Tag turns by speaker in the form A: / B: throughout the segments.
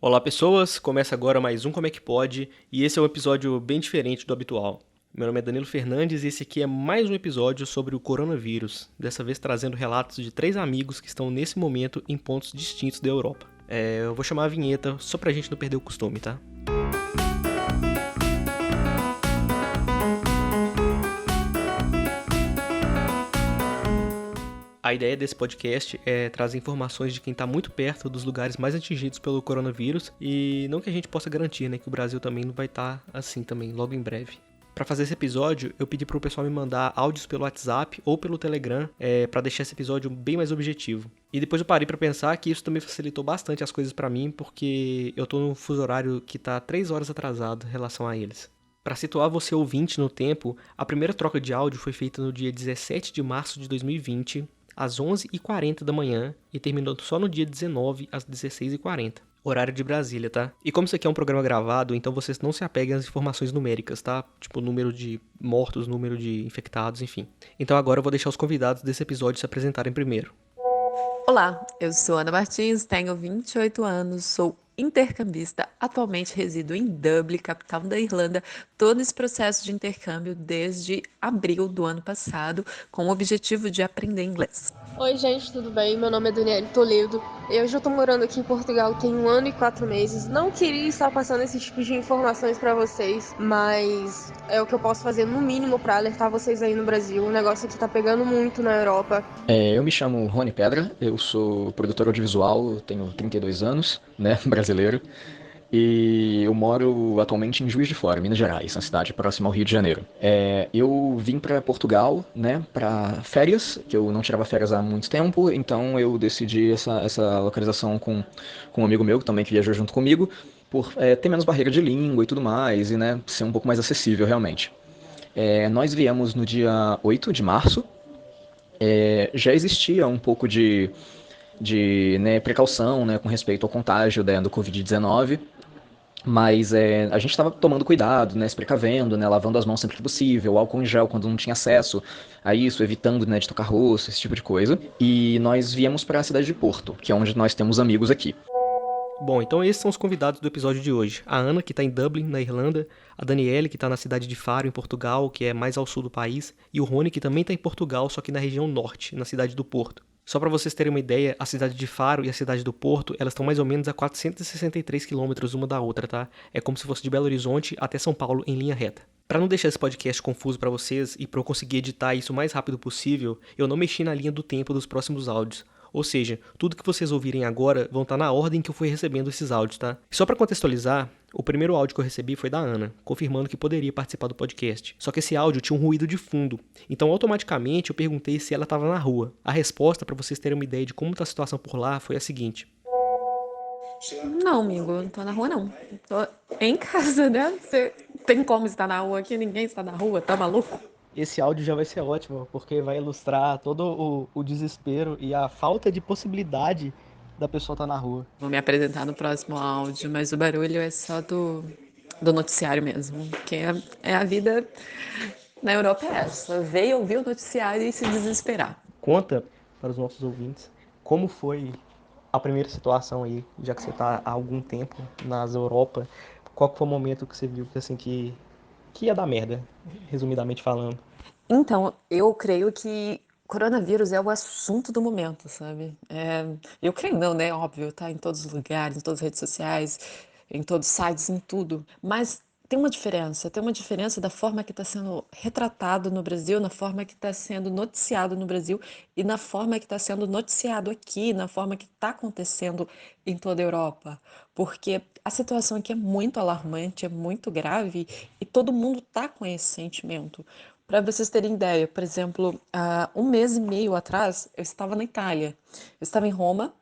A: Olá pessoas, começa agora mais um Como é que Pode, e esse é um episódio bem diferente do habitual. Meu nome é Danilo Fernandes e esse aqui é mais um episódio sobre o coronavírus, dessa vez trazendo relatos de 3 amigos que estão nesse momento em pontos distintos da Europa. Eu vou chamar a vinheta só pra gente não perder o costume, tá? A ideia desse podcast é trazer informações de quem está muito perto dos lugares mais atingidos pelo coronavírus e não que a gente possa garantir, né, que o Brasil também não vai estar assim também, logo em breve. Para fazer esse episódio, eu pedi para o pessoal me mandar áudios pelo WhatsApp ou pelo Telegram para deixar esse episódio bem mais objetivo. E depois eu parei para pensar que isso também facilitou bastante as coisas para mim, porque eu tô num fuso horário que tá 3 horas atrasado em relação a eles. Para situar você ouvinte no tempo, a primeira troca de áudio foi feita no dia 17 de março de 2020, às 11h40 da manhã, e terminou só no dia 19, às 16h40. Horário de Brasília, tá? E como isso aqui é um programa gravado, então vocês não se apeguem às informações numéricas, tá? Tipo, número de mortos, número de infectados, enfim. Então agora eu vou deixar os convidados desse episódio se apresentarem primeiro.
B: Olá, eu sou Ana Martins, tenho 28 anos, sou intercambista, atualmente resido em Dublin, capital da Irlanda. Estou nesse processo de intercâmbio desde abril do ano passado, com o objetivo de aprender inglês.
C: Oi gente, tudo bem? Meu nome é Daniele Toledo. Eu já estou morando aqui em Portugal tem 1 ano e 4 meses. Não queria estar passando esse tipo de informações para vocês, mas é o que eu posso fazer no mínimo para alertar vocês aí no Brasil. O negócio aqui tá pegando muito na Europa.
D: Eu me chamo Rony Pedra, eu sou produtor audiovisual, tenho 32 anos, né, brasileiro, e eu moro atualmente em Juiz de Fora, Minas Gerais, uma cidade próxima ao Rio de Janeiro. Eu vim para Portugal, né, para férias, que eu não tirava férias há muito tempo, então eu decidi essa localização com um amigo meu, que também que viajou junto comigo, por ter menos barreira de língua e tudo mais, e né, ser um pouco mais acessível realmente. Nós viemos no dia 8 de março. Já existia um pouco de né, precaução, né, com respeito ao contágio, né, do Covid-19, mas a gente estava tomando cuidado, né, se precavendo, né, lavando as mãos sempre que possível, álcool em gel quando não tinha acesso a isso, evitando, né, de tocar rosto, esse tipo de coisa. E nós viemos para a cidade de Porto, que é onde nós temos amigos aqui.
A: Bom, então esses são os convidados do episódio de hoje. A Ana, que está em Dublin, na Irlanda, a Daniele, que está na cidade de Faro, em Portugal, que é mais ao sul do país, e o Rony, que também está em Portugal, só que na região norte, na cidade do Porto. Só para vocês terem uma ideia, a cidade de Faro e a cidade do Porto, elas estão mais ou menos a 463 quilômetros uma da outra, tá? É como se fosse de Belo Horizonte até São Paulo em linha reta. Para não deixar esse podcast confuso para vocês e para eu conseguir editar isso o mais rápido possível, eu não mexi na linha do tempo dos próximos áudios. Ou seja, tudo que vocês ouvirem agora vão estar na ordem que eu fui recebendo esses áudios, tá? Só para contextualizar, o primeiro áudio que eu recebi foi da Ana, confirmando que poderia participar do podcast. Só que esse áudio tinha um ruído de fundo, então automaticamente eu perguntei se ela estava na rua. A resposta, para vocês terem uma ideia de como está a situação por lá, foi a seguinte:
B: Não, amigo, eu não tô na rua, não. Tô em casa, né? Você tem como estar na rua aqui? Ninguém está na rua, tá maluco?
A: Esse áudio já vai ser ótimo, porque vai ilustrar todo o desespero e a falta de possibilidade da pessoa estar na rua.
B: Vou me apresentar no próximo áudio, mas o barulho é só do noticiário mesmo, que é a vida na Europa é essa, ver, ouvir o noticiário e se desesperar.
A: Conta para os nossos ouvintes como foi a primeira situação aí, já que você está há algum tempo nas Europa, qual que foi o momento que você viu que, assim, que ia dar merda, resumidamente falando?
B: Então, eu creio que coronavírus é o assunto do momento, sabe? Eu creio não, né? Óbvio, tá em todos os lugares, em todas as redes sociais, em todos os sites, em tudo. Mas tem uma diferença da forma que está sendo retratado no Brasil, na forma que está sendo noticiado no Brasil e na forma que está sendo noticiado aqui, na forma que está acontecendo em toda a Europa. Porque a situação aqui é muito alarmante, é muito grave e todo mundo está com esse sentimento. Para vocês terem ideia, por exemplo, há 1 mês e meio atrás, eu estava na Itália, eu estava em Roma,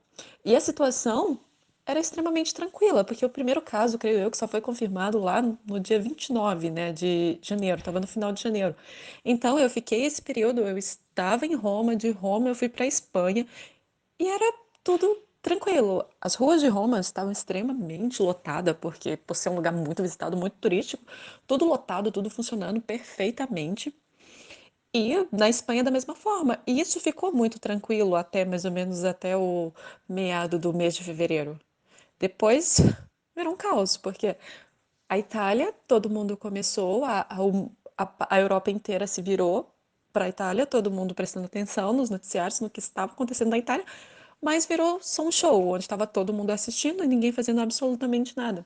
B: e a situação era extremamente tranquila, porque o primeiro caso, creio eu, que só foi confirmado lá no dia 29, né, de janeiro, estava no final de janeiro. Então, eu fiquei esse período, eu estava em Roma, de Roma eu fui para a Espanha, e era tudo tranquilo. As ruas de Roma estavam extremamente lotadas, porque por ser um lugar muito visitado, muito turístico, tudo lotado, tudo funcionando perfeitamente. E na Espanha da mesma forma. E isso ficou muito tranquilo até mais ou menos até o meado do mês de fevereiro. Depois virou um caos, porque a Itália, todo mundo começou, a Europa inteira se virou para a Itália, todo mundo prestando atenção nos noticiários, no que estava acontecendo na Itália, mas virou só um show, onde estava todo mundo assistindo e ninguém fazendo absolutamente nada.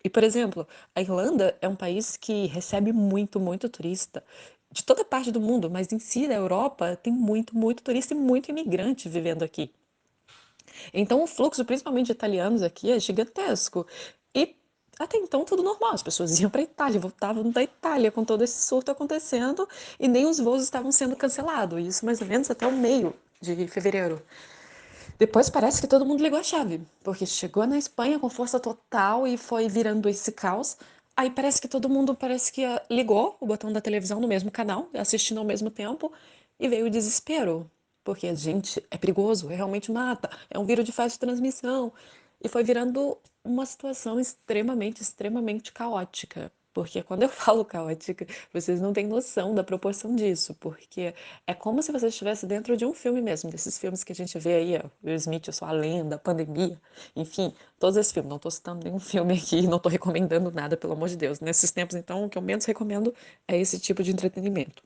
B: E, por exemplo, a Irlanda é um país que recebe muito, muito turista de toda parte do mundo, mas em si, da Europa, tem muito, muito turista e muito imigrante vivendo aqui. Então, o fluxo, principalmente de italianos aqui, é gigantesco. E até então, tudo normal. As pessoas iam para a Itália, voltavam da Itália com todo esse surto acontecendo e nem os voos estavam sendo cancelados. Isso mais ou menos até o meio de fevereiro. Depois parece que todo mundo ligou a chave, porque chegou na Espanha com força total e foi virando esse caos. Aí parece que todo mundo parece que ligou o botão da televisão no mesmo canal, assistindo ao mesmo tempo, e veio o desespero. Porque, gente, é perigoso, realmente mata, é um vírus de fácil transmissão. E foi virando uma situação extremamente, extremamente caótica. Porque quando eu falo caótica, vocês não têm noção da proporção disso, porque é como se você estivesse dentro de um filme mesmo, desses filmes que a gente vê aí, ó, Will Smith, Eu Sou a Lenda, Pandemia, enfim, todos esses filmes. Não estou citando nenhum filme aqui, não estou recomendando nada, pelo amor de Deus. Nesses tempos, então, o que eu menos recomendo é esse tipo de entretenimento.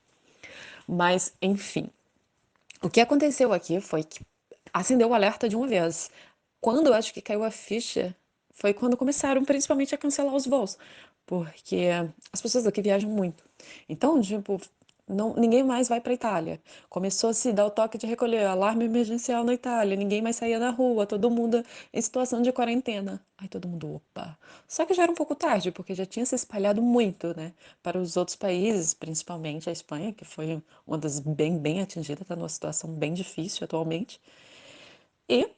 B: Mas, enfim, o que aconteceu aqui foi que acendeu o alerta de uma vez. Quando eu acho que caiu a ficha, foi quando começaram principalmente a cancelar os voos, porque as pessoas aqui viajam muito. Então, tipo, não, ninguém mais vai para a Itália. Começou a se dar o toque de recolher, alarme emergencial na Itália, ninguém mais saía na rua, todo mundo em situação de quarentena. Aí todo mundo, opa. Só que já era um pouco tarde, porque já tinha se espalhado muito, né, para os outros países, principalmente a Espanha, que foi uma das bem atingidas, está numa situação bem difícil atualmente. E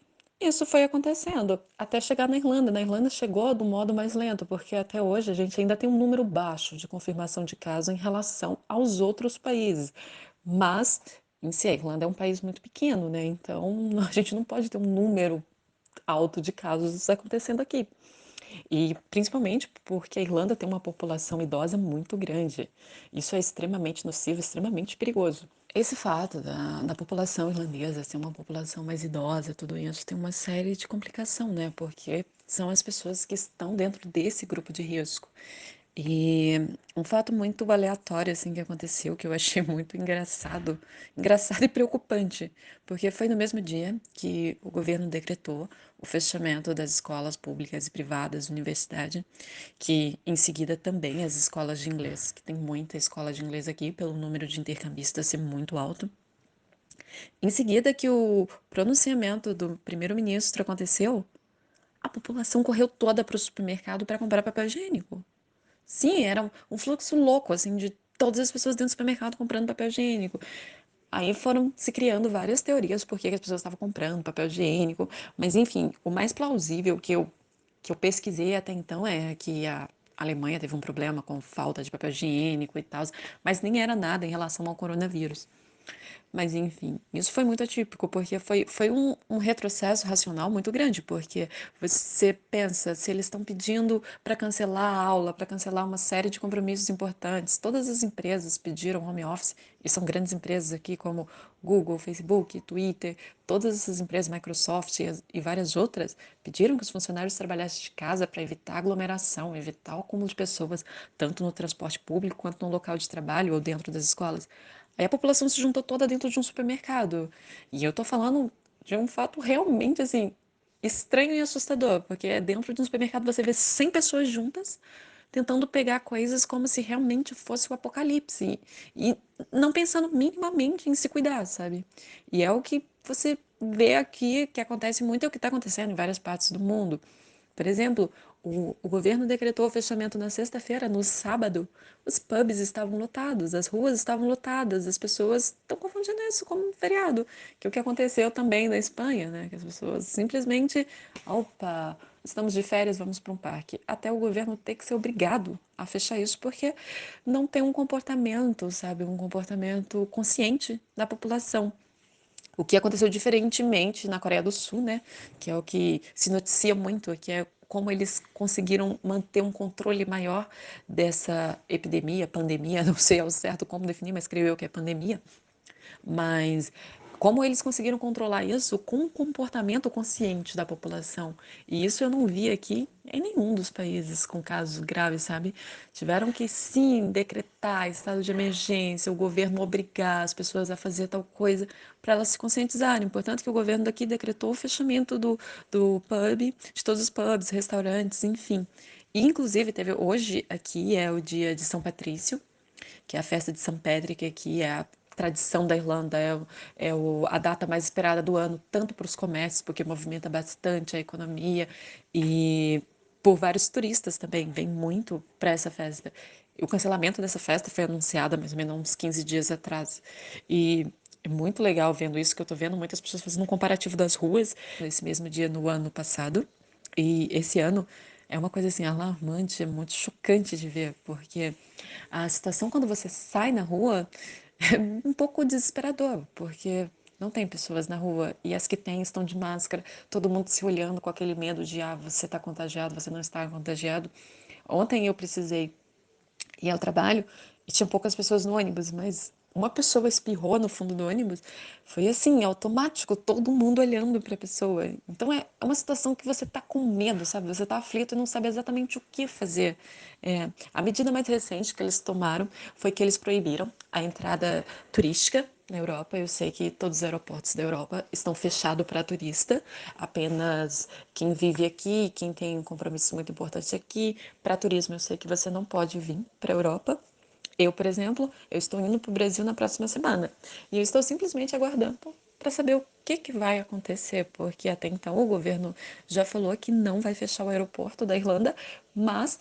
B: isso foi acontecendo até chegar na Irlanda. Na Irlanda chegou do modo mais lento, porque até hoje a gente ainda tem um número baixo de confirmação de casos em relação aos outros países. Mas, em si, a Irlanda é um país muito pequeno, né? Então a gente não pode ter um número alto de casos acontecendo aqui. E principalmente porque a Irlanda tem uma população idosa muito grande. Isso é extremamente nocivo, extremamente perigoso. Esse fato da população irlandesa ser uma população mais idosa, tudo isso tem uma série de complicação, né? Porque são as pessoas que estão dentro desse grupo de risco. E um fato muito aleatório assim que aconteceu, que eu achei muito engraçado, engraçado e preocupante, porque foi no mesmo dia que o governo decretou o fechamento das escolas públicas e privadas, universidade, que em seguida também as escolas de inglês, que tem muita escola de inglês aqui, pelo número de intercambistas ser muito alto. Em seguida que o pronunciamento do primeiro-ministro aconteceu, a população correu toda para o supermercado para comprar papel higiênico. Sim, era um fluxo louco, assim, de todas as pessoas dentro do supermercado comprando papel higiênico. Aí foram se criando várias teorias por que as pessoas estavam comprando papel higiênico, mas enfim, o mais plausível que eu pesquisei até então é que a Alemanha teve um problema com falta de papel higiênico e tal, mas nem era nada em relação ao coronavírus. Mas enfim, isso foi muito atípico, porque foi um retrocesso racional muito grande, porque você pensa, se eles estão pedindo para cancelar a aula, para cancelar uma série de compromissos importantes, todas as empresas pediram home office, e são grandes empresas aqui como Google, Facebook, Twitter, todas essas empresas, Microsoft e várias outras, pediram que os funcionários trabalhassem de casa para evitar aglomeração, evitar o acúmulo de pessoas, tanto no transporte público quanto no local de trabalho ou dentro das escolas. Aí a população se juntou toda dentro de um supermercado. E eu tô falando de um fato realmente, assim, estranho e assustador, porque dentro de um supermercado você vê 100 pessoas juntas tentando pegar coisas como se realmente fosse o apocalipse e não pensando minimamente em se cuidar, sabe? E é o que você vê aqui que acontece muito, é o que está acontecendo em várias partes do mundo. Por exemplo, o governo decretou o fechamento na sexta-feira, no sábado, os pubs estavam lotados, as ruas estavam lotadas, as pessoas estão confundindo isso como um feriado, que é o que aconteceu também na Espanha, né? Que as pessoas simplesmente, opa, estamos de férias, vamos para um parque. Até o governo ter que ser obrigado a fechar isso, porque não tem um comportamento, sabe, um comportamento consciente da população. O que aconteceu diferentemente na Coreia do Sul, né? Que é o que se noticia muito, que é como eles conseguiram manter um controle maior dessa epidemia, pandemia, não sei ao certo como definir, mas creio eu que é pandemia. Mas como eles conseguiram controlar isso com um comportamento consciente da população. E isso eu não vi aqui em nenhum dos países com casos graves, sabe? Tiveram que sim decretar estado de emergência, o governo obrigar as pessoas a fazer tal coisa para elas se conscientizarem. Portanto, que o governo daqui decretou o fechamento do pub, de todos os pubs, restaurantes, enfim. E, inclusive, teve hoje aqui é o dia de São Patrício, que é a festa de São Patrick, que é a tradição da Irlanda, a data mais esperada do ano, tanto para os comércios, porque movimenta bastante a economia, e por vários turistas também, vem muito para essa festa. O cancelamento dessa festa foi anunciado há mais ou menos uns 15 dias atrás. E é muito legal vendo isso, que eu estou vendo muitas pessoas fazendo um comparativo das ruas nesse mesmo dia no ano passado. E esse ano é uma coisa assim alarmante, é muito chocante de ver, porque a situação quando você sai na rua é um pouco desesperador, porque não tem pessoas na rua e as que têm estão de máscara, todo mundo se olhando com aquele medo de você está contagiado, você não está contagiado. Ontem eu precisei ir ao trabalho e tinha poucas pessoas no ônibus, mas uma pessoa espirrou no fundo do ônibus, foi assim, automático, todo mundo olhando para a pessoa. Então é uma situação que você está com medo, sabe? Você está aflito e não sabe exatamente o que fazer. A medida mais recente que eles tomaram foi que eles proibiram a entrada turística na Europa. Eu sei que todos os aeroportos da Europa estão fechados para turista, apenas quem vive aqui, quem tem um compromisso muito importante aqui. Para turismo, eu sei que você não pode vir para a Europa. Eu, por exemplo, eu estou indo para o Brasil na próxima semana e eu estou simplesmente aguardando para saber o que vai acontecer, porque até então o governo já falou que não vai fechar o aeroporto da Irlanda, mas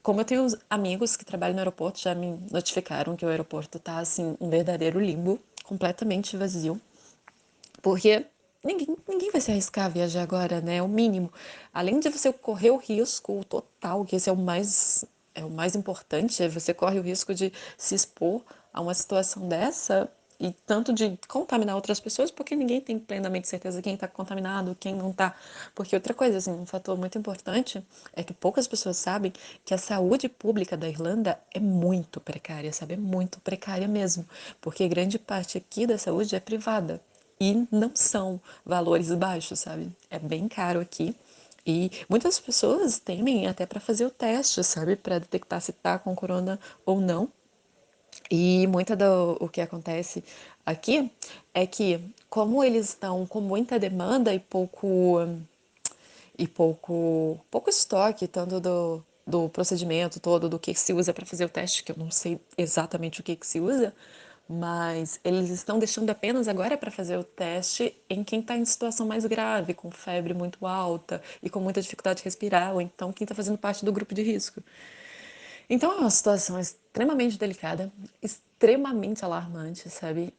B: como eu tenho amigos que trabalham no aeroporto, já me notificaram que o aeroporto está assim um verdadeiro limbo, completamente vazio, porque ninguém vai se arriscar a viajar agora, né? É o mínimo. Além de você correr o risco total, que esse é o mais importante, você corre o risco de se expor a uma situação dessa e tanto de contaminar outras pessoas, porque ninguém tem plenamente certeza quem está contaminado, quem não está. Porque outra coisa, assim, um fator muito importante é que poucas pessoas sabem que a saúde pública da Irlanda é muito precária, sabe? É muito precária mesmo, porque grande parte aqui da saúde é privada. E não são valores baixos, sabe? É bem caro aqui. E muitas pessoas temem até para fazer o teste, sabe? Para detectar se está com corona ou não. E muito o que acontece aqui é que, como eles estão com muita demanda e pouco estoque, tanto do procedimento todo, do que se usa para fazer o teste, que eu não sei exatamente o que se usa, mas eles estão deixando apenas agora para fazer o teste em quem está em situação mais grave, com febre muito alta e com muita dificuldade de respirar, ou então quem está fazendo parte do grupo de risco. Então é uma situação extremamente delicada, extremamente alarmante, sabe?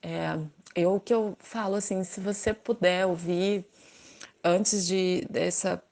B: O que eu falo assim, se você puder ouvir antes dessa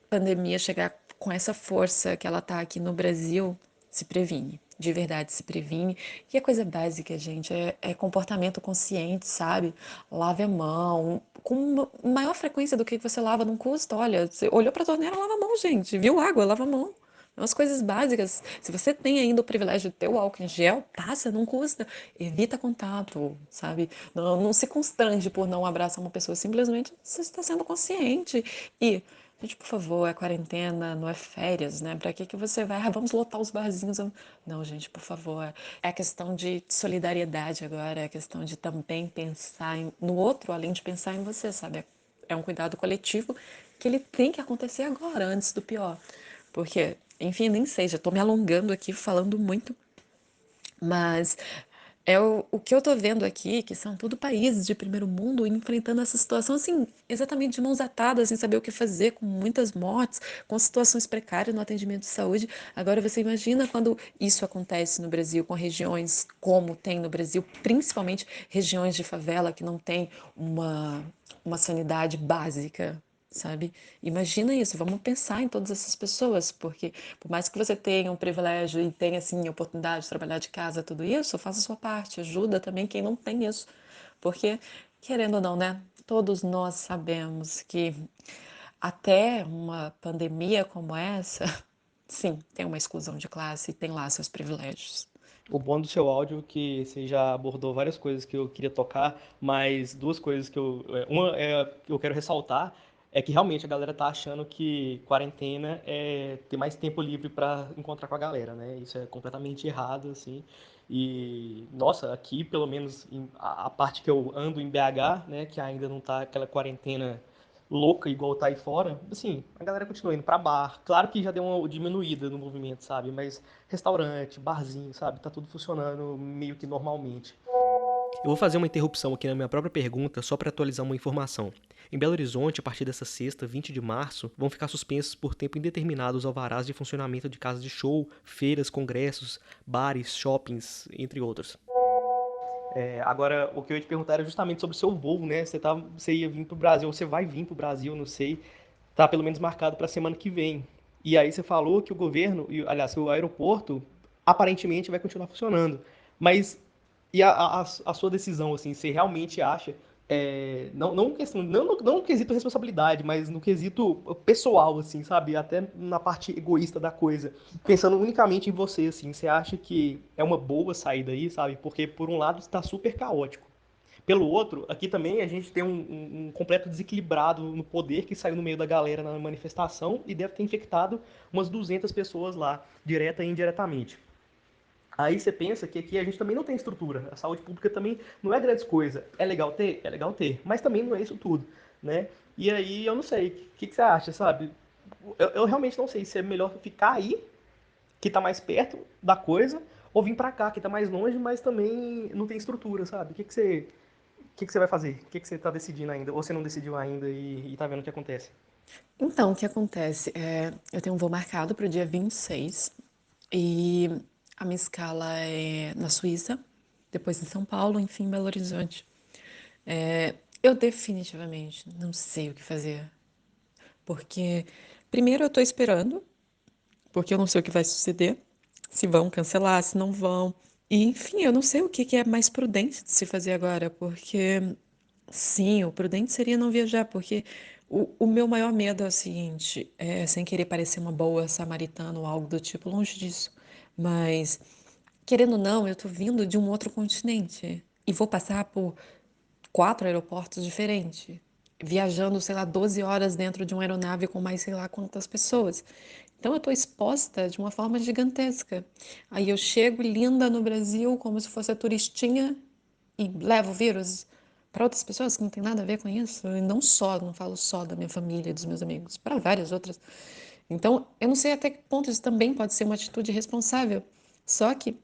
B: pandemia chegar com essa força que ela tá aqui no Brasil, se previne. De verdade, se previne. E é coisa básica, gente, é comportamento consciente, sabe? Lave a mão. Com maior frequência do que você lava, não custa. Olha, você olhou pra torneira, lava a mão, gente. Viu água, lava a mão. Umas coisas básicas. Se você tem ainda o privilégio de ter o álcool em gel, passa, não custa. Evita contato, sabe? Não se constrange por não abraçar uma pessoa. Simplesmente você está sendo consciente. E gente, por favor, é quarentena, não é férias, né? Pra que você vai? Vamos lotar os barzinhos. Não, gente, por favor. É a questão de solidariedade agora, é a questão de também pensar no outro, além de pensar em você, sabe? É um cuidado coletivo que ele tem que acontecer agora, antes do pior. Porque, enfim, nem sei, já tô me alongando aqui, falando muito, mas o que eu tô vendo aqui, que são tudo países de primeiro mundo enfrentando essa situação, assim, exatamente de mãos atadas, sem saber o que fazer, com muitas mortes, com situações precárias no atendimento de saúde. Agora você imagina quando isso acontece no Brasil, com regiões como tem no Brasil, principalmente regiões de favela que não tem uma sanidade básica, sabe? Imagina isso, vamos pensar em todas essas pessoas, porque por mais que você tenha um privilégio e tenha, assim, a oportunidade de trabalhar de casa, tudo isso, faça a sua parte, ajuda também quem não tem isso. Porque, querendo ou não, né? Todos nós sabemos que até uma pandemia como essa, sim, tem uma exclusão de classe e tem lá seus privilégios.
A: O bom do seu áudio é que você já abordou várias coisas que eu queria tocar, mas duas coisas que uma é que eu quero ressaltar é que realmente a galera tá achando que quarentena é ter mais tempo livre para encontrar com a galera, né? Isso é completamente errado, assim. E, nossa, aqui, pelo menos a parte que eu ando em BH, né, que ainda não tá aquela quarentena louca igual tá aí fora, assim, a galera continua indo pra bar. Claro que já deu uma diminuída no movimento, sabe? Mas restaurante, barzinho, sabe? Tá tudo funcionando meio que normalmente. Eu vou fazer uma interrupção aqui na minha própria pergunta só para atualizar uma informação. Em Belo Horizonte, a partir dessa sexta, 20 de março, vão ficar suspensos por tempo indeterminado os alvarás de funcionamento de casas de show, feiras, congressos, bares, shoppings, entre outros. Agora, o que eu ia te perguntar era justamente sobre o seu voo, né? Você ia vir pro Brasil, ou você vai vir pro Brasil, não sei. Tá pelo menos marcado para a semana que vem. E aí você falou que o governo, aliás, o aeroporto, aparentemente vai continuar funcionando. Mas e a sua decisão, assim, você realmente acha, não questão, não no quesito responsabilidade, mas no quesito pessoal, assim, sabe? Até na parte egoísta da coisa. Pensando unicamente em você, assim, você acha que é uma boa saída aí, sabe? Porque por um lado está super caótico. Pelo outro, aqui também a gente tem um completo desequilibrado no poder que saiu no meio da galera na manifestação e deve ter infectado umas 200 pessoas lá, direta e indiretamente. Aí você pensa que aqui a gente também não tem estrutura. A saúde pública também não é grande coisa. É legal ter? É legal ter. Mas também não é isso tudo, né? E aí eu não sei. O que você acha, sabe? Eu realmente não sei se é melhor ficar aí, que tá mais perto da coisa, ou vir pra cá, que tá mais longe, mas também não tem estrutura, sabe? O que que você vai fazer? O que você tá decidindo ainda? Ou você não decidiu ainda e tá vendo o que acontece?
B: Então, o que acontece? Eu tenho um voo marcado para o dia 26 e a minha escala é na Suíça, depois em São Paulo, enfim, Belo Horizonte. Eu definitivamente não sei o que fazer, porque primeiro eu estou esperando, porque eu não sei o que vai suceder, se vão cancelar, se não vão. E, enfim, eu não sei o que que é mais prudente de se fazer agora, porque sim, o prudente seria não viajar, porque o meu maior medo é o seguinte, sem querer parecer uma boa samaritana ou algo do tipo, longe disso, mas querendo ou não, eu tô vindo de um outro continente e vou passar por 4 aeroportos diferentes, viajando, sei lá, 12 horas dentro de uma aeronave com mais sei lá quantas pessoas. Então eu estou exposta de uma forma gigantesca. Aí eu chego linda no Brasil como se fosse a turistinha e levo o vírus para outras pessoas que não tem nada a ver com isso. E não só, não falo só da minha família e dos meus amigos, para várias outras. Então, eu não sei até que ponto isso também pode ser uma atitude responsável. Só que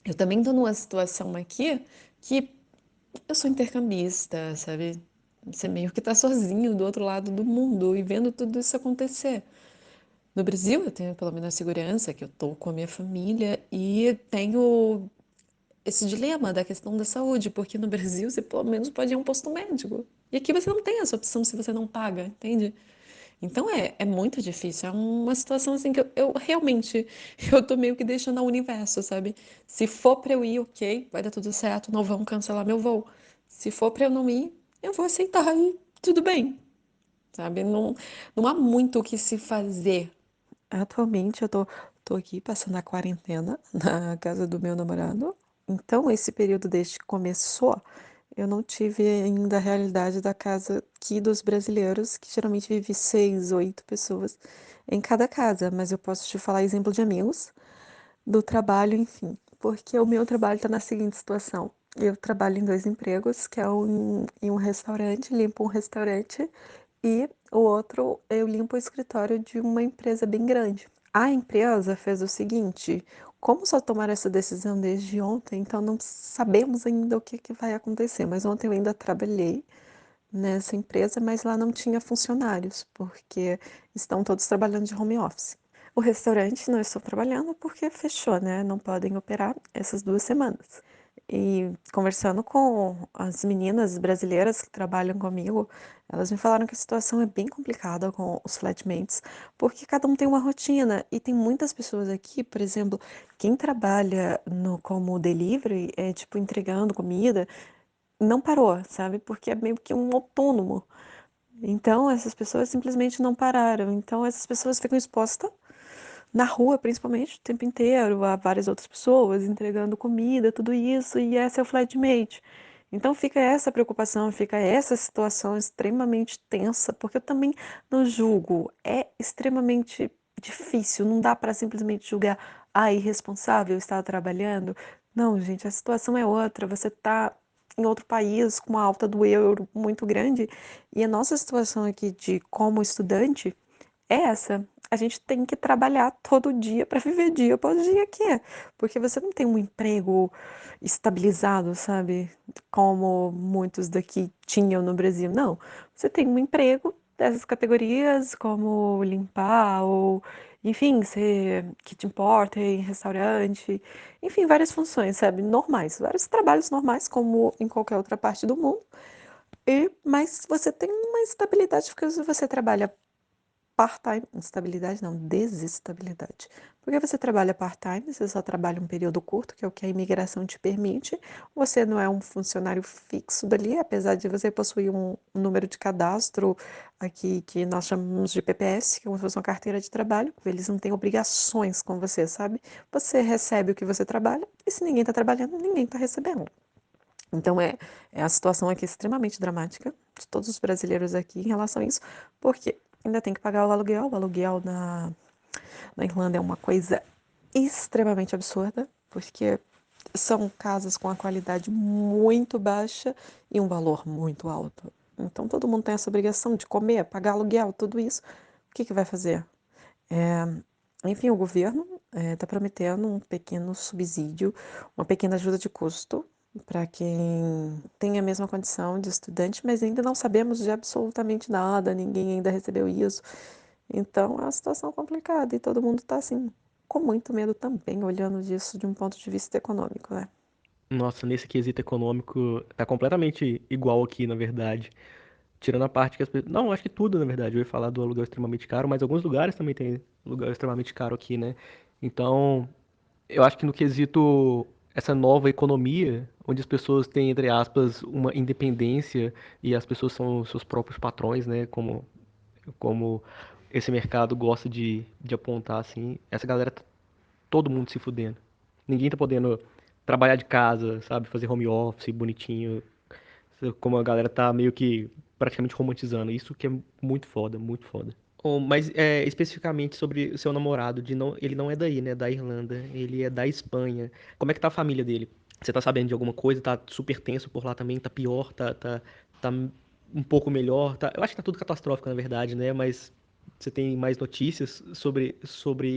B: eu também estou numa situação aqui que eu sou intercambista, sabe? Você meio que tá sozinho do outro lado do mundo e vendo tudo isso acontecer. No Brasil, eu tenho pelo menos a segurança que eu tô com a minha família e tenho esse dilema da questão da saúde, porque no Brasil você pelo menos pode ir a um posto médico. E aqui você não tem essa opção se você não paga, entende? Então é muito difícil, é uma situação assim que eu realmente, eu tô meio que deixando ao universo, sabe? Se for pra eu ir, ok, vai dar tudo certo, não vão cancelar meu voo. Se for pra eu não ir, eu vou aceitar e tudo bem, sabe? Não, não há muito o que se fazer. Atualmente tô aqui passando a quarentena na casa do meu namorado. Então, esse período desde que começou, eu não tive ainda a realidade da casa aqui dos brasileiros, que geralmente vive 6, 8 pessoas em cada casa. Mas eu posso te falar exemplo de amigos, do trabalho, enfim. Porque o meu trabalho está na seguinte situação. Eu trabalho em 2 empregos, que é em um restaurante, limpo um restaurante, e o outro eu limpo o escritório de uma empresa bem grande. A empresa fez o seguinte: como só tomaram essa decisão desde ontem, então não sabemos ainda o que que vai acontecer. Mas ontem eu ainda trabalhei nessa empresa, mas lá não tinha funcionários, porque estão todos trabalhando de home office. O restaurante não estou trabalhando porque fechou, né? Não podem operar essas 2 semanas. E conversando com as meninas brasileiras que trabalham comigo, elas me falaram que a situação é bem complicada com os flatmates, porque cada um tem uma rotina e tem muitas pessoas aqui, por exemplo, quem trabalha no como delivery, tipo entregando comida, não parou, sabe? Porque é meio que um autônomo. Então essas pessoas simplesmente não pararam. Então essas pessoas ficam expostas na rua, principalmente, o tempo inteiro, há várias outras pessoas entregando comida, tudo isso, e essa é o flatmate. Então fica essa preocupação, fica essa situação extremamente tensa, porque eu também não julgo, é extremamente difícil, não dá para simplesmente julgar, irresponsável estar trabalhando. Não, gente, a situação é outra, você está em outro país com uma alta do euro muito grande, e a nossa situação aqui de como estudante é essa. A gente tem que trabalhar todo dia para viver dia após dia aqui, porque você não tem um emprego estabilizado, sabe? Como muitos daqui tinham no Brasil. Não, você tem um emprego dessas categorias, como limpar ou, enfim, ser kitchen porter em restaurante, enfim, várias funções, sabe? Normais, vários trabalhos normais, como em qualquer outra parte do mundo. Mas você tem uma estabilidade porque você trabalha part-time, instabilidade não, desestabilidade. Porque você trabalha part-time, você só trabalha um período curto, que é o que a imigração te permite. Você não é um funcionário fixo dali, apesar de você possuir um número de cadastro aqui que nós chamamos de PPS, que é como se fosse uma carteira de trabalho. Eles não têm obrigações com você, sabe? Você recebe o que você trabalha, e se ninguém está trabalhando, ninguém está recebendo. Então é a situação aqui extremamente dramática de todos os brasileiros aqui em relação a isso, porque ainda tem que pagar o aluguel na Irlanda é uma coisa extremamente absurda, porque são casas com a qualidade muito baixa e um valor muito alto. Então todo mundo tem essa obrigação de comer, pagar aluguel, tudo isso. O que vai fazer? É, enfim, o governo está prometendo um pequeno subsídio, uma pequena ajuda de custo para quem tem a mesma condição de estudante, mas ainda não sabemos de absolutamente nada, ninguém ainda recebeu isso. Então é uma situação complicada e todo mundo está assim, com muito medo também, olhando disso de um ponto de vista econômico, né?
A: Nossa, nesse quesito econômico, tá completamente igual aqui, na verdade. Tirando a parte que as pessoas. Não, acho que tudo, na verdade. Eu ia falar do aluguel extremamente caro, mas alguns lugares também tem aluguel extremamente caro aqui, né? Então, eu acho que no quesito essa nova economia, onde as pessoas têm, entre aspas, uma independência e as pessoas são seus próprios patrões, né? Como esse mercado gosta de apontar, assim, essa galera, todo mundo se fudendo. Ninguém tá podendo trabalhar de casa, sabe? Fazer home office bonitinho, como a galera tá meio que praticamente romantizando. Isso que é muito foda, muito foda. Oh, mas especificamente sobre o seu namorado, ele não é daí, né? Da Irlanda, ele é da Espanha. Como é que tá a família dele? Você tá sabendo de alguma coisa? Tá super tenso por lá também? Tá pior? Tá um pouco melhor? Tá, eu acho que tá tudo catastrófico, na verdade, né? Mas você tem mais notícias sobre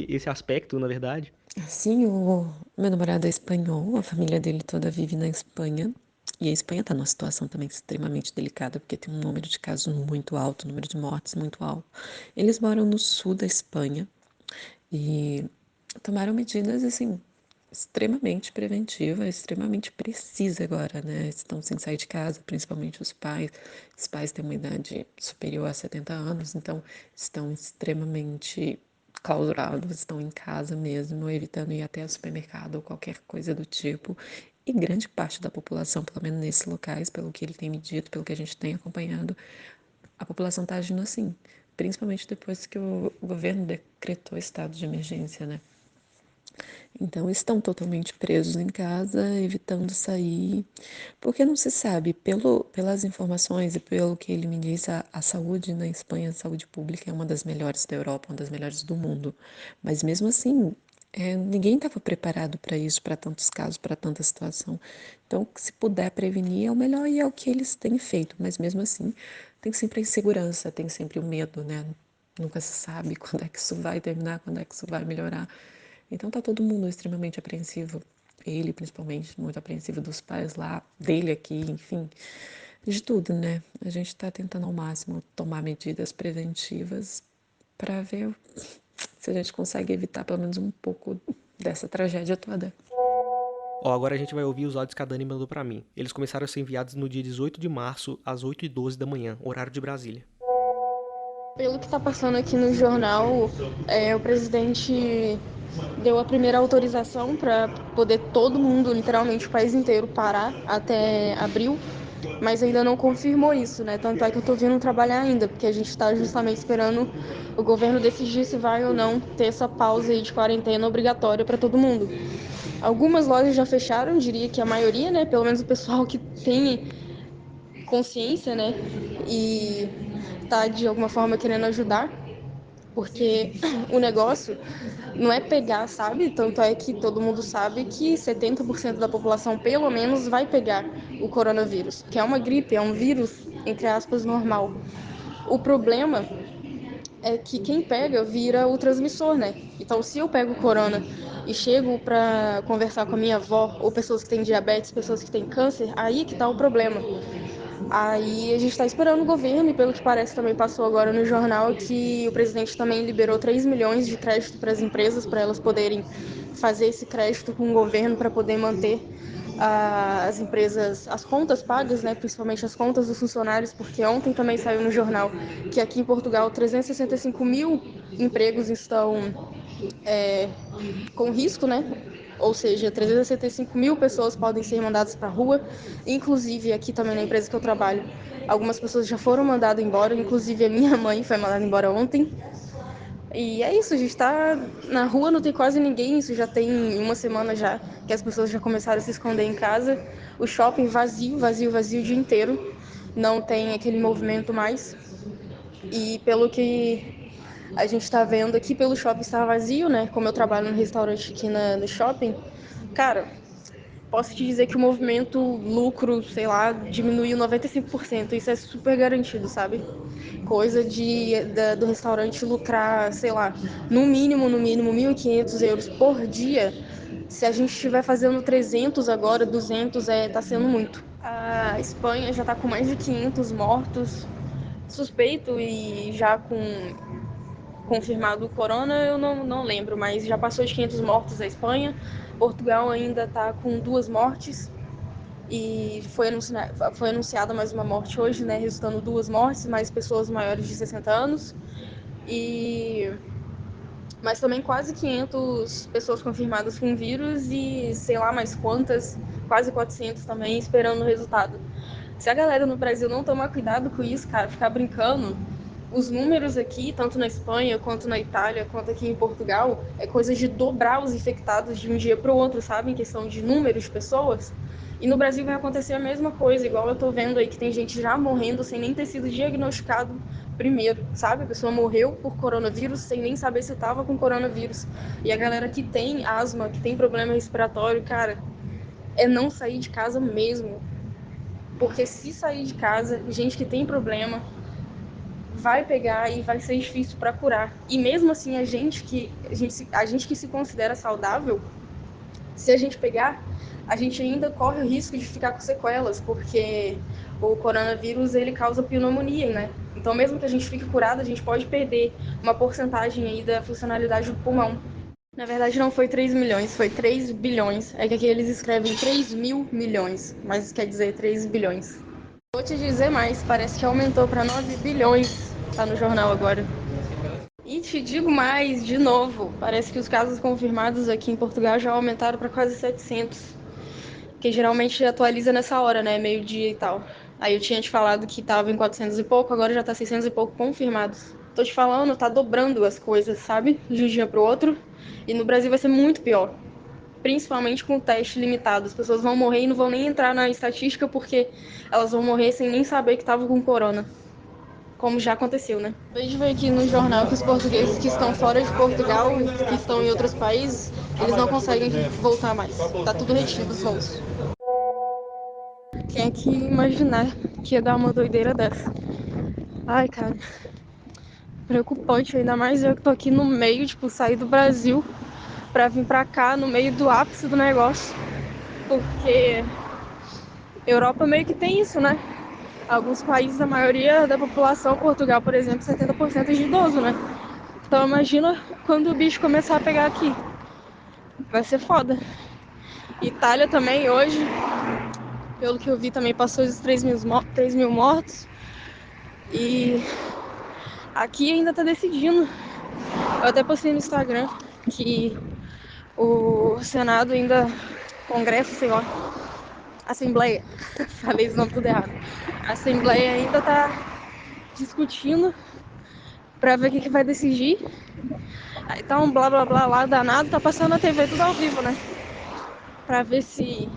A: esse aspecto, na verdade?
B: Sim, o meu namorado é espanhol, a família dele toda vive na Espanha. E a Espanha está numa situação também extremamente delicada, porque tem um número de casos muito alto, um número de mortes muito alto. Eles moram no sul da Espanha e tomaram medidas, assim, extremamente preventivas, extremamente precisas agora, né? Estão sem sair de casa, principalmente os pais. Os pais têm uma idade superior a 70 anos, então estão extremamente clausurados, estão em casa mesmo, evitando ir até o supermercado ou qualquer coisa do tipo. E grande parte da população, pelo menos nesses locais, pelo que ele tem me dito, pelo que a gente tem acompanhado, a população está agindo assim, principalmente depois que o governo decretou estado de emergência, né? Então estão totalmente presos em casa, evitando sair, porque não se sabe, pelas informações e pelo que ele me disse, a saúde na Espanha, a saúde pública é uma das melhores da Europa, uma das melhores do mundo. Mas mesmo assim, ninguém estava preparado para isso, para tantos casos, para tanta situação. Então, se puder prevenir, é o melhor e é o que eles têm feito. Mas mesmo assim, tem sempre a insegurança, tem sempre o medo, né? Nunca se sabe quando é que isso vai terminar, quando é que isso vai melhorar. Então tá todo mundo extremamente apreensivo. Ele, principalmente, muito apreensivo dos pais lá, dele aqui, enfim, de tudo, né? A gente tá tentando ao máximo tomar medidas preventivas para ver se a gente consegue evitar pelo menos um pouco dessa tragédia toda.
A: Ó, agora a gente vai ouvir os áudios que a Dani mandou pra mim. Eles começaram a ser enviados no dia 18 de março, às 8h12 da manhã, horário de Brasília.
C: Pelo que está passando aqui no jornal, o presidente deu a primeira autorização para poder todo mundo, literalmente o país inteiro, parar até abril. mas ainda não confirmou isso, né? Tanto é que eu tô vindo trabalhar ainda, porque a gente tá justamente esperando o governo decidir se vai ou não ter essa pausa aí de quarentena obrigatória para todo mundo. Algumas lojas já fecharam, diria que a maioria, né? Pelo menos o pessoal que tem consciência, né? E tá de alguma forma querendo ajudar, porque o negócio não é pegar, sabe? Tanto é que todo mundo sabe que 70% da população, pelo menos, vai pegar o coronavírus, que é uma gripe, é um vírus, entre aspas, normal. O problema é que quem pega vira o transmissor, né? Então, se eu pego o corona e chego para conversar com a minha avó, ou pessoas que têm diabetes, pessoas que têm câncer, aí que tá o problema. Aí a gente está esperando o governo, e pelo que parece também passou agora no jornal, que o presidente também liberou 3 milhões de crédito para as empresas, para elas poderem fazer esse crédito com o governo para poder manter as empresas, as contas pagas, né, principalmente as contas dos funcionários, porque ontem também saiu no jornal que aqui em Portugal 365 mil empregos estão com risco, né? Ou seja, 365 mil pessoas podem ser mandadas para a rua, inclusive aqui também na empresa que eu trabalho. Algumas pessoas já foram mandadas embora, inclusive a minha mãe foi mandada embora ontem. E é isso, a gente tá na rua, não tem quase ninguém, isso já tem uma semana já, que as pessoas já começaram a se esconder em casa. O shopping vazio, vazio, vazio o dia inteiro, não tem aquele movimento mais. E pelo que a gente tá vendo aqui, pelo shopping estar vazio, né? Como eu trabalho no restaurante aqui no shopping, cara, posso te dizer que o movimento lucro, sei lá, diminuiu 95%. Isso é super garantido, sabe? Coisa do restaurante lucrar, sei lá, no mínimo, 1.500 euros por dia. Se a gente estiver fazendo 300 agora, 200, tá sendo muito. A Espanha já tá com mais de 500 mortos. Suspeito e já com confirmado o corona, eu não lembro, mas já passou de 500 mortos a Espanha. Portugal ainda está com 2 mortes e foi anunciada mais uma morte hoje, né, resultando 2 mortes, mais pessoas maiores de 60 anos. E mas também quase 500 pessoas confirmadas com vírus e sei lá mais quantas, quase 400 também esperando o resultado. Se a galera no Brasil não tomar cuidado com isso, cara, ficar brincando, os números aqui, tanto na Espanha, quanto na Itália, quanto aqui em Portugal, é coisa de dobrar os infectados de um dia para o outro, sabe? Em questão de números de pessoas. E no Brasil vai acontecer a mesma coisa, igual eu tô vendo aí que tem gente já morrendo sem nem ter sido diagnosticado primeiro, sabe? A pessoa morreu por coronavírus sem nem saber se estava com coronavírus. E a galera que tem asma, que tem problema respiratório, cara, é não sair de casa mesmo. Porque se sair de casa, gente que tem problema vai pegar e vai ser difícil para curar. E mesmo assim, a gente que se considera saudável, se a gente pegar, a gente ainda corre o risco de ficar com sequelas, porque o coronavírus ele causa pneumonia, né? Então, mesmo que a gente fique curado, a gente pode perder uma porcentagem aí da funcionalidade do pulmão. Na verdade, não foi 3 milhões, foi 3 bilhões. É que aqui eles escrevem 3 mil milhões, mas quer dizer 3 bilhões. Vou te dizer mais, parece que aumentou para 9 bilhões, tá no jornal agora. E te digo mais, de novo, parece que os casos confirmados aqui em Portugal já aumentaram para quase 700, que geralmente atualiza nessa hora, né, meio-dia e tal. Aí eu tinha te falado que tava em 400 e pouco, agora já tá 600 e pouco confirmados. Tô te falando, tá dobrando as coisas, sabe? De um dia pro outro. E no Brasil vai ser muito pior. Principalmente com o teste limitado. As pessoas vão morrer e não vão nem entrar na estatística porque elas vão morrer sem nem saber que estavam com corona. Como já aconteceu, né? Acabei de ver aqui no jornal que os portugueses que estão fora de Portugal, que estão em outros países, eles não conseguem voltar mais. Tá tudo retido os voos. Quem é que ia imaginar que ia dar uma doideira dessa? Ai, cara, preocupante. Ainda mais eu que tô aqui no meio, tipo, sair do Brasil pra vir pra cá, no meio do ápice do negócio. Porque Europa meio que tem isso, né? Alguns países, a maioria da população, Portugal, por exemplo, 70% é de idoso, né? Então imagina quando o bicho começar a pegar aqui. Vai ser foda. Itália também hoje, pelo que eu vi, também passou dos 3 mil mortos. E aqui ainda tá decidindo. Eu até postei no Instagram que o Senado ainda, Congresso, sei lá, Assembleia, falei o nome tudo errado. A Assembleia ainda tá discutindo pra ver o que vai decidir. Aí tá um blá blá blá lá danado, tá passando na TV tudo ao vivo, né? Pra ver se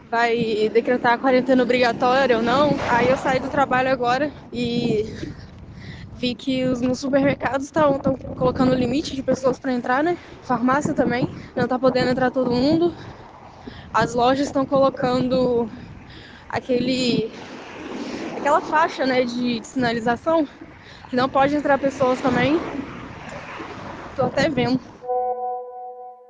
C: vai decretar a quarentena obrigatória ou não. Aí eu saí do trabalho agora e vi que nos supermercados estão colocando limite de pessoas para entrar, né? Farmácia também, não tá podendo entrar todo mundo. As lojas estão colocando aquela faixa, né, de sinalização que não pode entrar pessoas também. Tô até vendo.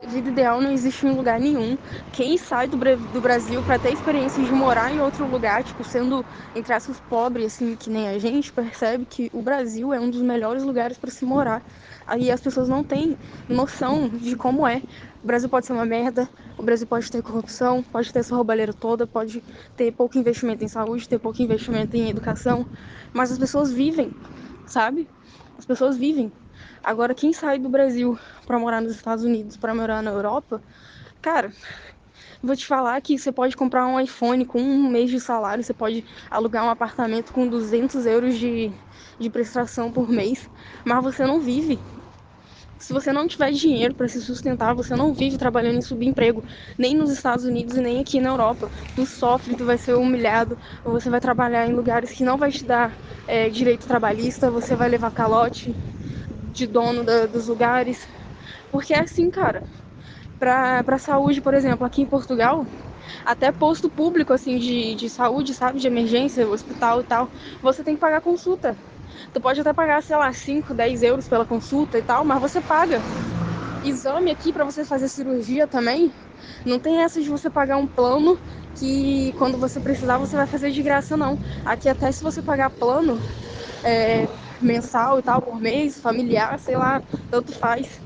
C: Vida ideal não existe em lugar nenhum. Quem sai do Brasil para ter experiência de morar em outro lugar, tipo, sendo, entre aspas, pobre, assim, que nem a gente, percebe que o Brasil é um dos melhores lugares para se morar. Aí as pessoas não têm noção de como é. O Brasil pode ser uma merda, o Brasil pode ter corrupção, pode ter essa roubalheira toda, pode ter pouco investimento em saúde, ter pouco investimento em educação, mas as pessoas vivem, sabe? As pessoas vivem. Agora, quem sai do Brasil para morar nos Estados Unidos, para morar na Europa, cara, vou te falar que você pode comprar um iPhone com um mês de salário, você pode alugar um apartamento com 200 euros de prestação por mês, mas você não vive. Se você não tiver dinheiro para se sustentar, você não vive trabalhando em subemprego, nem nos Estados Unidos e nem aqui na Europa. Tu sofre, tu vai ser humilhado, ou você vai trabalhar em lugares que não vai te dar direito trabalhista, você vai levar calote de dono dos lugares. Porque é assim, cara. Pra saúde, por exemplo, aqui em Portugal, até posto público, assim, de saúde, sabe? De emergência, hospital e tal, você tem que pagar consulta. Tu pode até pagar, sei lá, 5, 10 euros pela consulta e tal, mas você paga. Exame aqui pra você fazer cirurgia também, não tem essa de você pagar um plano que quando você precisar você vai fazer de graça, não. Aqui até se você pagar plano, é, mensal e tal, por mês, familiar, sei lá, tanto faz.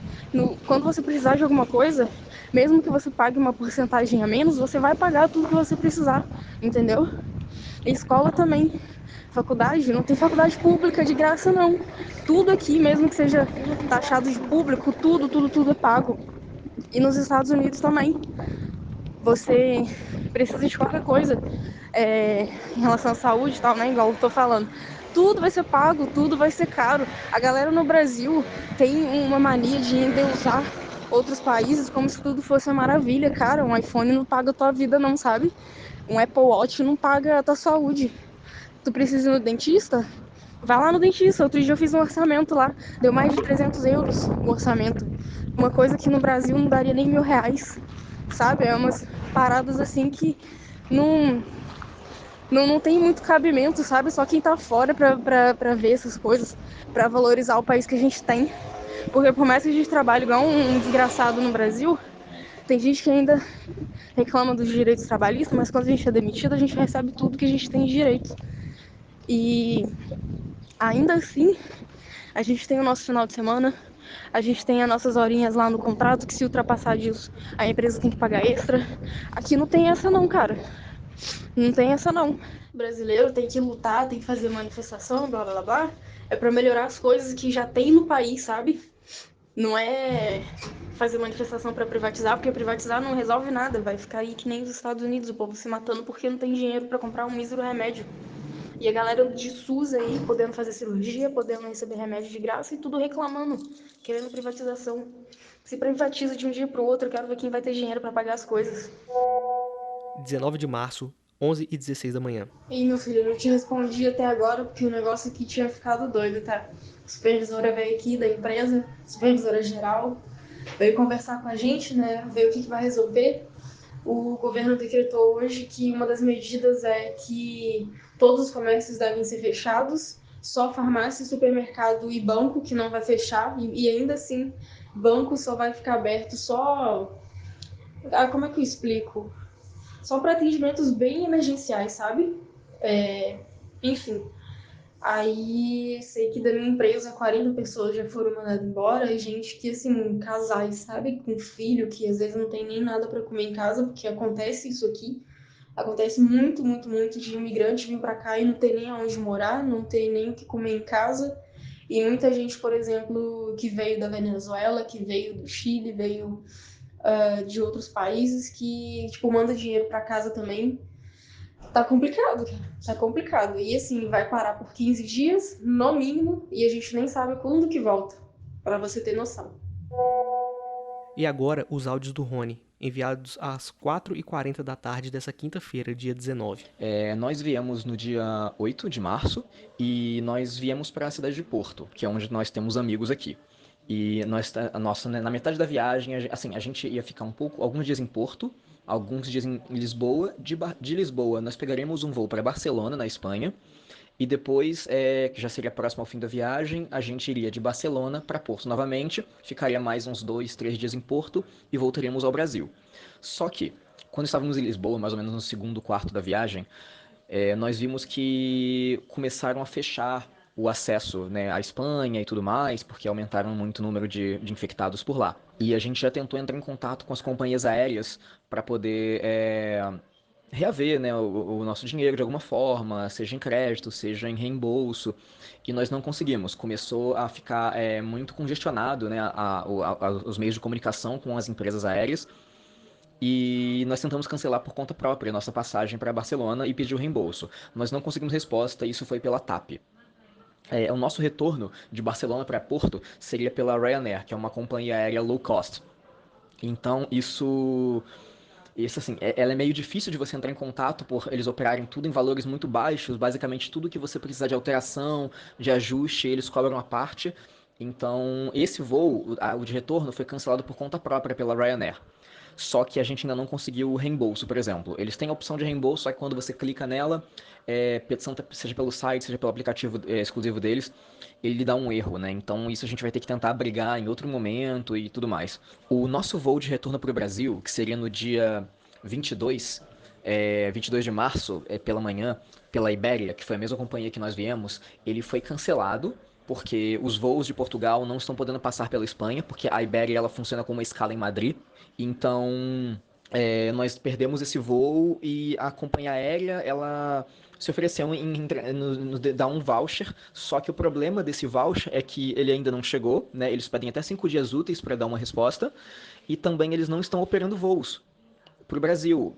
C: Quando você precisar de alguma coisa, mesmo que você pague uma porcentagem a menos, você vai pagar tudo que você precisar, entendeu? E escola também. Faculdade, não tem faculdade pública de graça, não. Tudo aqui, mesmo que seja taxado de público, tudo é pago. E nos Estados Unidos também. Você precisa de qualquer coisa em relação à saúde e tal, né? Igual eu tô falando. Tudo vai ser pago, tudo vai ser caro. A galera no Brasil tem uma mania de endeusar outros países como se tudo fosse uma maravilha. Cara, um iPhone não paga a tua vida, não, sabe? Um Apple Watch não paga a tua saúde. Tu precisa ir no dentista? Vai lá no dentista. Outro dia eu fiz um orçamento lá. Deu mais de 300 euros o orçamento. Uma coisa que no Brasil não daria nem R$ 1.000. Sabe? É umas paradas assim que não, não tem muito cabimento, sabe? Só quem tá fora pra ver essas coisas, pra valorizar o país que a gente tem. Porque por mais que a gente trabalhe igual um desgraçado no Brasil, tem gente que ainda reclama dos direitos trabalhistas, mas quando a gente é demitido, a gente recebe tudo que a gente tem de direito. E ainda assim, a gente tem o nosso final de semana, a gente tem as nossas horinhas lá no contrato, que se ultrapassar disso, a empresa tem que pagar extra. Aqui não tem essa não, cara. Não tem essa não. O brasileiro tem que lutar, tem que fazer manifestação, blá blá blá. É pra melhorar as coisas que já tem no país, sabe? Não é fazer manifestação pra privatizar, porque privatizar não resolve nada. Vai ficar aí que nem os Estados Unidos, o povo se matando porque não tem dinheiro pra comprar um mísero remédio. E a galera de SUS aí, podendo fazer cirurgia, podendo receber remédio de graça e tudo reclamando, querendo privatização. Se privatiza de um dia pro outro, eu quero ver quem vai ter dinheiro pra pagar as coisas.
A: 19 de março, 11h16 da manhã.
C: E meu filho, eu não te respondi até agora porque o negócio aqui tinha ficado doido, tá? A supervisora veio aqui da empresa, supervisora geral, veio conversar com a gente, né? Ver o que vai resolver. O governo decretou hoje que uma das medidas é que todos os comércios devem ser fechados, só farmácia, supermercado e banco que não vai fechar, e ainda assim, banco só vai ficar aberto só. Ah, como é que eu explico? Só para atendimentos bem emergenciais, sabe? Enfim. Aí sei que da minha empresa 40 pessoas já foram mandadas embora, e gente que, assim, casais, sabe? Com filho, que às vezes não tem nem nada para comer em casa, porque acontece isso aqui. Acontece muito, muito, muito de imigrante vir para cá e não ter nem aonde morar, não ter nem o que comer em casa. E muita gente, por exemplo, que veio da Venezuela, que veio do Chile, veio de outros países que, tipo, manda dinheiro para casa também. Tá complicado, cara. Tá complicado. E assim, vai parar por 15 dias, no mínimo, e a gente nem sabe quando que volta, para você ter noção.
A: E agora, os áudios do Rony, enviados às 4h40 da tarde dessa quinta-feira, dia 19.
D: Nós viemos no dia 8 de março e nós viemos para a cidade de Porto, que é onde nós temos amigos aqui. E na metade da viagem, a gente ia ficar alguns dias em Porto, alguns dias em Lisboa. De Lisboa, nós pegaremos um voo para Barcelona, na Espanha. E depois, que já seria próximo ao fim da viagem, a gente iria de Barcelona para Porto novamente, ficaria mais uns 2, 3 dias em Porto e voltaríamos ao Brasil. Só que, quando estávamos em Lisboa, mais ou menos no segundo quarto da viagem, nós vimos que começaram a fechar o acesso, né, à Espanha e tudo mais, porque aumentaram muito o número de infectados por lá. E a gente já tentou entrar em contato com as companhias aéreas para poder reaver, né, o nosso dinheiro de alguma forma, seja em crédito, seja em reembolso, e nós não conseguimos. Começou a ficar muito congestionado, né, os meios de comunicação com as empresas aéreas, e nós tentamos cancelar por conta própria a nossa passagem para Barcelona e pedir o reembolso. Nós não conseguimos resposta, e isso foi pela TAP. O nosso retorno de Barcelona para Porto seria pela Ryanair, que é uma companhia aérea low cost. Então, isso assim, ela é meio difícil de você entrar em contato por eles operarem tudo em valores muito baixos. Basicamente, tudo que você precisar de alteração, de ajuste, eles cobram a parte. Então, esse voo, o de retorno, foi cancelado por conta própria pela Ryanair. Só que a gente ainda não conseguiu o reembolso, por exemplo. Eles têm a opção de reembolso, só que quando você clica nela, seja pelo site, seja pelo aplicativo exclusivo deles, ele dá um erro, né? Então isso a gente vai ter que tentar abrigar em outro momento e tudo mais. O nosso voo de retorno para o Brasil, que seria no dia 22, 22 de março, pela manhã, pela Iberia, que foi a mesma companhia que nós viemos, ele foi cancelado porque os voos de Portugal não estão podendo passar pela Espanha, porque a Iberia ela funciona como uma escala em Madrid. Então, nós perdemos esse voo e a companhia aérea ela se ofereceu em dar um voucher, só que o problema desse voucher é que ele ainda não chegou, né? Eles pedem até 5 dias úteis para dar uma resposta, e também eles não estão operando voos para o Brasil.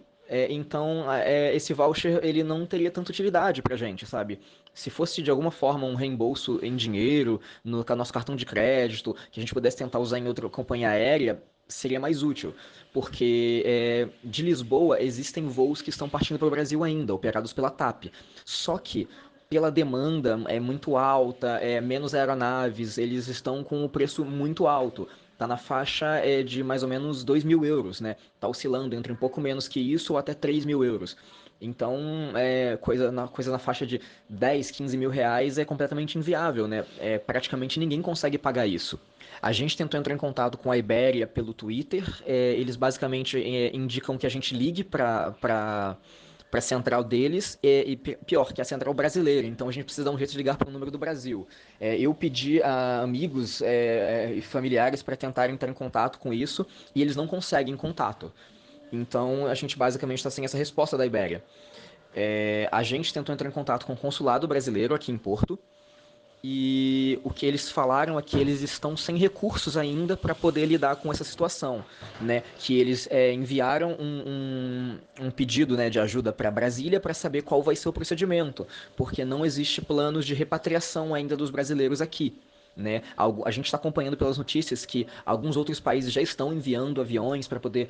D: Então, esse voucher ele não teria tanta utilidade pra gente, sabe? Se fosse de alguma forma um reembolso em dinheiro, no nosso cartão de crédito, que a gente pudesse tentar usar em outra companhia aérea, seria mais útil. Porque de Lisboa existem voos que estão partindo para o Brasil ainda, operados pela TAP. Só que pela demanda é muito alta, menos aeronaves, eles estão com o preço muito alto. Tá na faixa de mais ou menos 2.000 euros, né? Tá oscilando entre um pouco menos que isso ou até 3.000 euros. Então, coisa na faixa de 10, 15 mil reais é completamente inviável, né? Praticamente ninguém consegue pagar isso. A gente tentou entrar em contato com a Iberia pelo Twitter. Eles basicamente indicam que a gente ligue para a central deles e pior, que é a central brasileira. Então a gente precisa dar um jeito de ligar para o número do Brasil. Eu pedi a amigos e familiares para tentarem entrar em contato com isso e eles não conseguem contato. Então a gente basicamente está sem essa resposta da Ibéria. A gente tentou entrar em contato com o consulado brasileiro aqui em Porto, e o que eles falaram é que eles estão sem recursos ainda para poder lidar com essa situação, né? Que eles enviaram um pedido, né, de ajuda para Brasília para saber qual vai ser o procedimento, porque não existe planos de repatriação ainda dos brasileiros aqui. Né? A gente está acompanhando pelas notícias que alguns outros países já estão enviando aviões para poder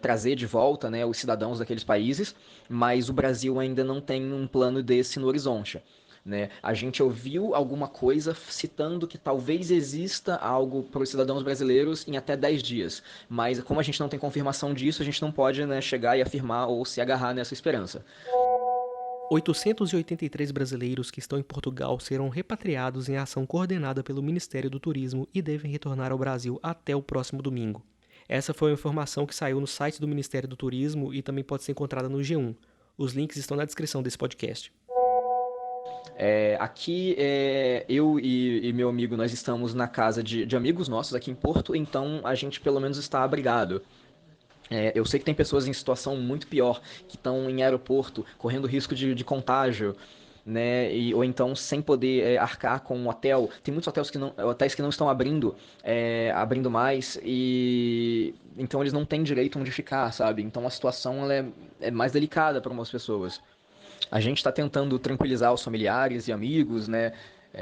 D: trazer de volta, né, os cidadãos daqueles países, mas o Brasil ainda não tem um plano desse no horizonte. Né? A gente ouviu alguma coisa citando que talvez exista algo para os cidadãos brasileiros em até 10 dias, mas como a gente não tem confirmação disso, a gente não pode, né, chegar e afirmar ou se agarrar nessa esperança.
A: 883 brasileiros que estão em Portugal serão repatriados em ação coordenada pelo Ministério do Turismo e devem retornar ao Brasil até o próximo domingo. Essa foi uma informação que saiu no site do Ministério do Turismo e também pode ser encontrada no G1. Os links estão na descrição desse podcast.
D: Aqui eu e meu amigo, nós estamos na casa de amigos nossos aqui em Porto, então a gente pelo menos está abrigado. Eu sei que tem pessoas em situação muito pior, que estão em aeroporto, correndo risco de contágio. né? Ou então sem poder arcar com um hotel. Tem muitos hotéis que não estão abrindo mais, e então eles não têm direito onde ficar, sabe? Então a situação ela é mais delicada para algumas pessoas. A gente está tentando tranquilizar os familiares e amigos, né?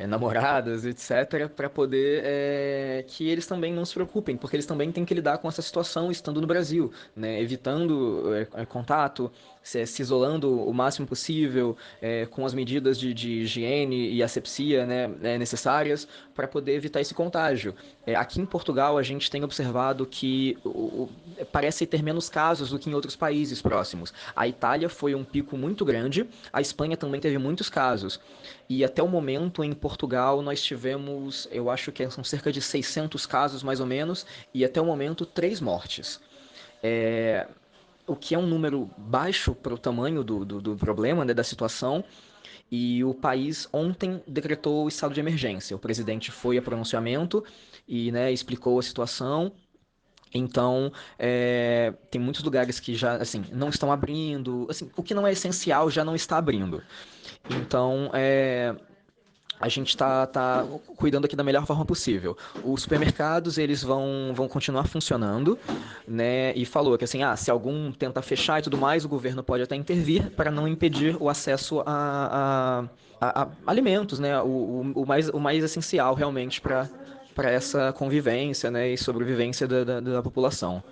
D: Namoradas, etc., para poder que eles também não se preocupem, porque eles também têm que lidar com essa situação estando no Brasil, né? Evitando contato, se isolando o máximo possível, com as medidas de higiene e asepsia, né, necessárias para poder evitar esse contágio. Aqui em Portugal, a gente tem observado que parece ter menos casos do que em outros países próximos. A Itália foi um pico muito grande, a Espanha também teve muitos casos. E até o momento, em Portugal, nós tivemos, eu acho que são cerca de 600 casos, mais ou menos, e até o momento, 3 mortes. O que é um número baixo para o tamanho do problema, né, da situação, e o país ontem decretou o estado de emergência. O presidente foi a pronunciamento e, né, explicou a situação. Então, tem muitos lugares que já, assim, não estão abrindo, assim, o que não é essencial já não está abrindo. Então, a gente tá cuidando aqui da melhor forma possível. Os supermercados, eles vão continuar funcionando, né? E falou que, assim, se algum tenta fechar e tudo mais, o governo pode até intervir para não impedir o acesso a alimentos, né? O mais essencial, realmente, para essa convivência, né? E sobrevivência da população.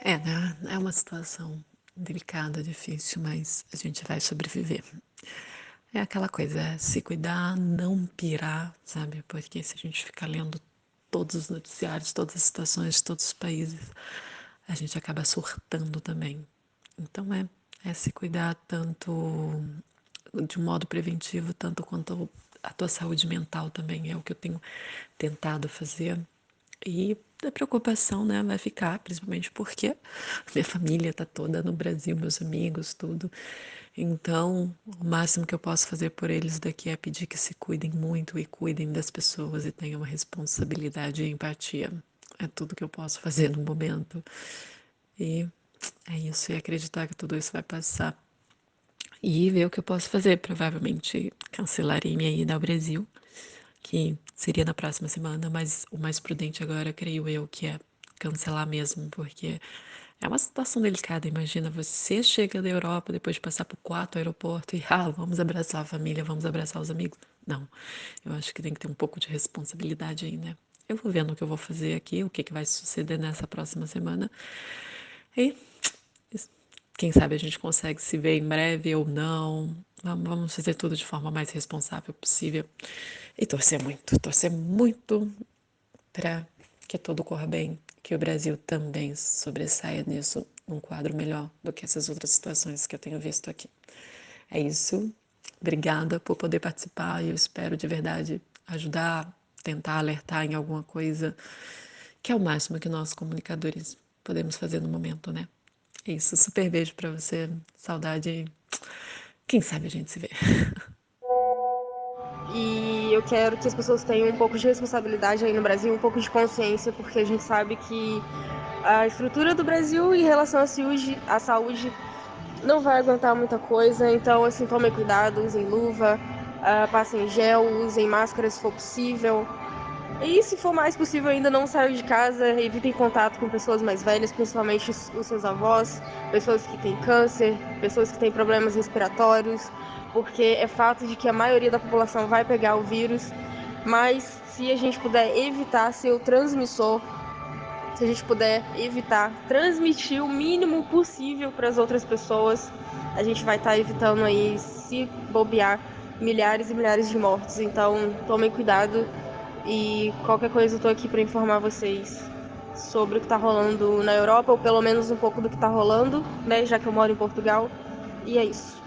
B: Né? É uma situação delicada, difícil, mas a gente vai sobreviver. É aquela coisa, se cuidar, não pirar, sabe? Porque se a gente ficar lendo todos os noticiários, todas as situações de todos os países, a gente acaba surtando também. Então é se cuidar tanto de um modo preventivo, tanto quanto a tua saúde mental também, é o que eu tenho tentado fazer. E a preocupação, né, vai ficar, principalmente porque minha família tá toda no Brasil, meus amigos, tudo. Então, o máximo que eu posso fazer por eles daqui é pedir que se cuidem muito e cuidem das pessoas e tenham uma responsabilidade e empatia. É tudo que eu posso fazer no momento. E é isso, e acreditar que tudo isso vai passar. E ver o que eu posso fazer. Provavelmente cancelarei minha ida ao Brasil, que seria na próxima semana, mas o mais prudente agora, creio eu, que é cancelar mesmo, porque é uma situação delicada. Imagina, você chega da Europa depois de passar por 4 aeroportos e, vamos abraçar a família, vamos abraçar os amigos. Não, eu acho que tem que ter um pouco de responsabilidade aí, né? Eu vou vendo o que eu vou fazer aqui, o que vai suceder nessa próxima semana. E quem sabe a gente consegue se ver em breve ou não. Vamos fazer tudo de forma mais responsável possível. E torcer muito para que tudo corra bem, que o Brasil também sobressaia nisso, num quadro melhor do que essas outras situações que eu tenho visto aqui. É isso. Obrigada por poder participar e eu espero de verdade ajudar, tentar alertar em alguma coisa, que é o máximo que nós comunicadores podemos fazer no momento, né? É isso. Super beijo pra você. Saudade. Quem sabe a gente se vê.
C: E eu quero que as pessoas tenham um pouco de responsabilidade aí no Brasil, um pouco de consciência, porque a gente sabe que a estrutura do Brasil em relação à saúde não vai aguentar muita coisa. Então, assim, tomem cuidado, usem luva, passem gel, usem máscara se for possível. E se for mais possível ainda, não saiam de casa, evitem contato com pessoas mais velhas, principalmente os seus avós, pessoas que têm câncer, pessoas que têm problemas respiratórios, porque é fato de que a maioria da população vai pegar o vírus, mas se a gente puder evitar ser o transmissor, se a gente puder evitar transmitir o mínimo possível para as outras pessoas, a gente vai estar evitando aí, se bobear, milhares e milhares de mortes. Então, tomem cuidado. E qualquer coisa eu tô aqui para informar vocês sobre o que tá rolando na Europa, ou pelo menos um pouco do que tá rolando, né, já que eu moro em Portugal. E é isso.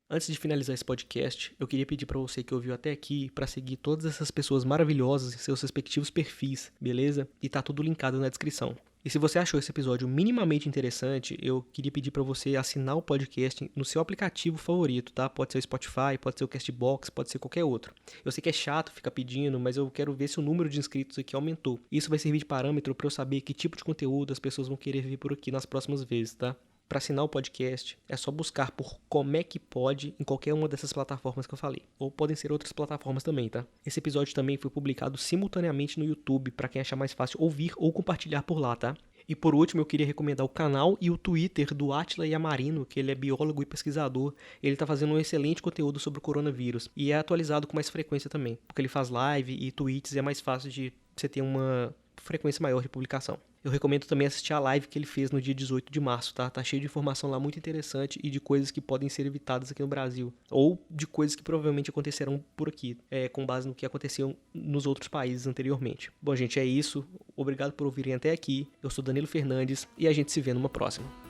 A: Antes de finalizar esse podcast, eu queria pedir pra você que ouviu até aqui pra seguir todas essas pessoas maravilhosas em seus respectivos perfis, beleza? E tá tudo linkado na descrição. E se você achou esse episódio minimamente interessante, eu queria pedir pra você assinar o podcast no seu aplicativo favorito, tá? Pode ser o Spotify, pode ser o Castbox, pode ser qualquer outro. Eu sei que é chato ficar pedindo, mas eu quero ver se o número de inscritos aqui aumentou. Isso vai servir de parâmetro pra eu saber que tipo de conteúdo as pessoas vão querer ver por aqui nas próximas vezes, tá? para assinar o podcast, é só buscar por Como é que Pode em qualquer uma dessas plataformas que eu falei. Ou podem ser outras plataformas também, tá? Esse episódio também foi publicado simultaneamente no YouTube, para quem achar mais fácil ouvir ou compartilhar por lá, tá? E por último, eu queria recomendar o canal e o Twitter do Átila Yamarino, que ele é biólogo e pesquisador. Ele tá fazendo um excelente conteúdo sobre o coronavírus. E é atualizado com mais frequência também, porque ele faz live e tweets e é mais fácil de você ter uma frequência maior de publicação. Eu recomendo também assistir a live que ele fez no dia 18 de março, tá? Tá cheio de informação lá muito interessante e de coisas que podem ser evitadas aqui no Brasil. Ou de coisas que provavelmente acontecerão por aqui, com base no que aconteceu nos outros países anteriormente. Bom, gente, é isso. Obrigado por ouvirem até aqui. Eu sou Danilo Fernandes e a gente se vê numa próxima.